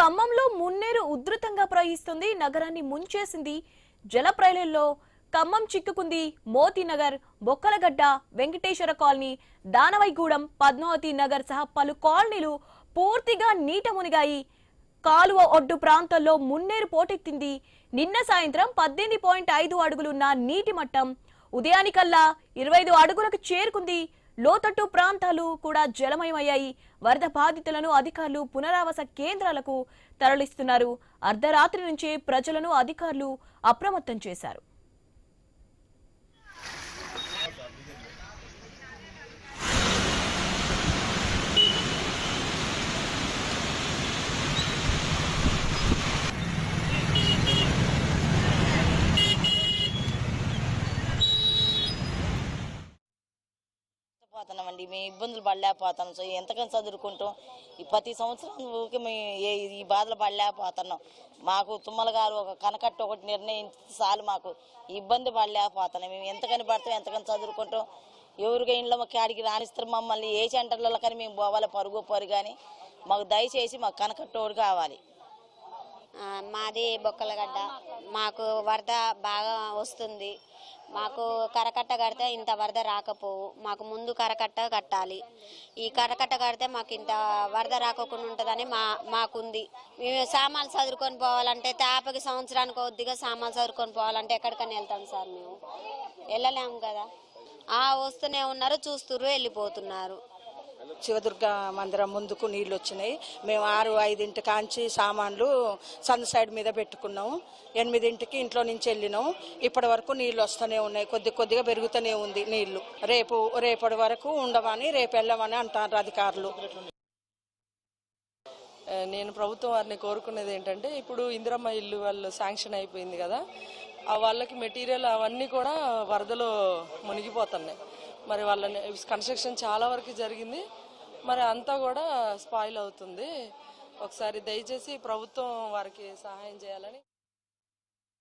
ఖమ్మంలో మున్నేరు ఉధృతంగా ప్రవహిస్తుంది. నగరాన్ని ముంచేసింది. జలప్రలయంలో ఖమ్మం చిక్కుకుంది. మోతీనగర్, బొక్కలగడ్డ, వెంకటేశ్వర కాలనీ, దానవైగూడెం, పద్మావతి నగర్ సహా పలు కాలనీలు పూర్తిగా నీట మునిగాయి. కాలువ ఒడ్డు ప్రాంతాల్లో మున్నేరు పోటెత్తింది. నిన్న సాయంత్రం 18.5 అడుగులున్న నీటి మట్టం ఉదయానికల్లా 25 అడుగులకు చేరుకుంది. లోతట్టు ప్రాంతాలు కూడా జలమయమయ్యాయి. వరద బాధితులను అధికారులు పునరావాస కేంద్రాలకు తరలిస్తున్నారు. అర్ధరాత్రి నుంచే ప్రజలను అధికారులు అప్రమత్తం చేశారు. పోతున్నామండి, మేము ఇబ్బందులు పడలేకపోతున్నాం. సో ఎంతకని చదువుకుంటాం. ఈ ప్రతి సంవత్సరం మేము ఈ బాధలు పడలేకపోతున్నాం. మాకు తుమ్మల గారు ఒక కనకట్ట ఒకటి నిర్ణయించి చాలు, మాకు ఇబ్బంది పడలేకపోతున్నాం. మేము ఎంతకని పడతాం, ఎంతకని చదువుకుంటాం. ఎవరికి ఇంట్లో మాకు ఆడికి రాణిస్తారు మమ్మల్ని. ఏ సెంటర్లలో కానీ మేము పోవాలి పరుగు కానీ మాకు దయచేసి మాకు కనకట్ట ఒకటి కావాలి. మాది బొక్కలగడ్డ. మాకు వరద బాగా వస్తుంది. మాకు కరకట్ట కడితే ఇంత వరద రాకపోవు. మాకు ముందు కరకట్ట కట్టాలి. ఈ కరకట్ట కడితే మాకు ఇంత వరద రాకోకుండా ఉంటుందని మాకుంది. మేము సామాన్లు చదువుకొని పోవాలంటే తేపకి సంవత్సరానికి కొద్దిగా సామాన్లు చదువుకొని పోవాలంటే ఎక్కడికైనా వెళ్తాం సార్. మేము వెళ్ళలేము కదా. వస్తూనే ఉన్నారు, చూస్తున్నారు, వెళ్ళిపోతున్నారు. శివదుర్గ మందిరం ముందుకు నీళ్ళు వచ్చినాయి. మేము 6-5 కాంచి సామాన్లు సందు సైడ్ మీద పెట్టుకున్నాము. 8 ఇంట్లో నుంచి వెళ్ళినాము. ఇప్పటి వరకు నీళ్ళు వస్తూనే ఉన్నాయి. కొద్దిగా పెరుగుతూనే ఉంది నీళ్లు. రేపటి వరకు ఉండమని, రేపు వెళ్ళమని అంటారు అధికారులు. నేను ప్రభుత్వం వారిని కోరుకునేది ఏంటంటే, ఇప్పుడు ఇందిరమ్మ ఇల్లు వాళ్ళు శాంక్షన్ అయిపోయింది కదా, ఆ వాళ్ళకి మెటీరియల్ అవన్నీ కూడా వరదలో మునిగిపోతున్నాయి. మరి వాళ్ళని కన్స్ట్రక్షన్ చాలా వరకు జరిగింది, మరి అంతా కూడా స్పాయిల్ అవుతుంది. ఒకసారి దయచేసి ప్రభుత్వం వారికి సహాయం చేయాలని